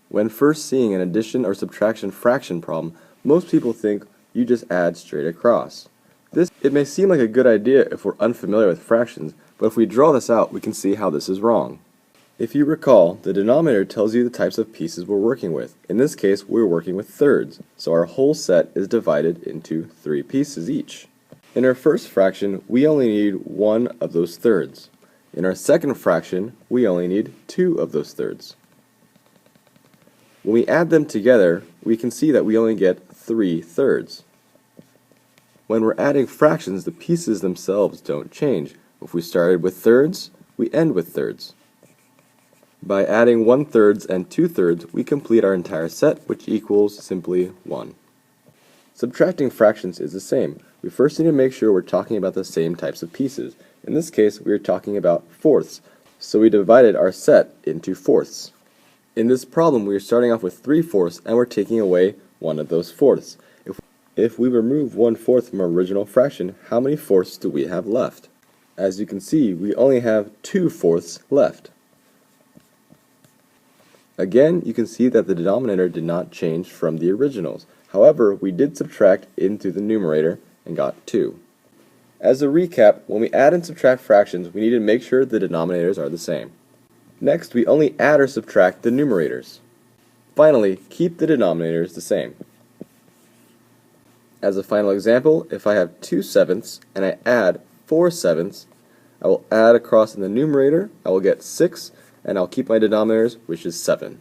When first seeing an addition or subtraction fraction problem, most people think you just add straight across. It may seem like a good idea if we're unfamiliar with fractions, but if we draw this out, we can see how this is wrong. If you recall, the denominator tells you the types of pieces we're working with. In this case, we're working with thirds, so our whole set is divided into 3 pieces each. In our first fraction, we only need 1 of those thirds. In our second fraction, we only need 2 of those thirds. When we add them together, we can see that we only get 3 thirds. When we're adding fractions, the pieces themselves don't change. If we started with thirds, we end with thirds. By adding 1/3 and 2/3, we complete our entire set, which equals simply 1. Subtracting fractions is the same. We first need to make sure we're talking about the same types of pieces. In this case, we are talking about fourths, so we divided our set into fourths. In this problem, we are starting off with 3/4 and we're taking away one of those fourths. If we remove 1/4 from our original fraction, how many fourths do we have left? As you can see, we only have 2/4 left. Again, you can see that the denominator did not change from the originals. However, we did subtract into the numerator and got 2. As a recap, when we add and subtract fractions, we need to make sure the denominators are the same. Next, we only add or subtract the numerators. Finally, keep the denominators the same. As a final example, if I have 2/7 and I add 4/7, I will add across in the numerator, I will get 6, and I'll keep my denominators, which is 7.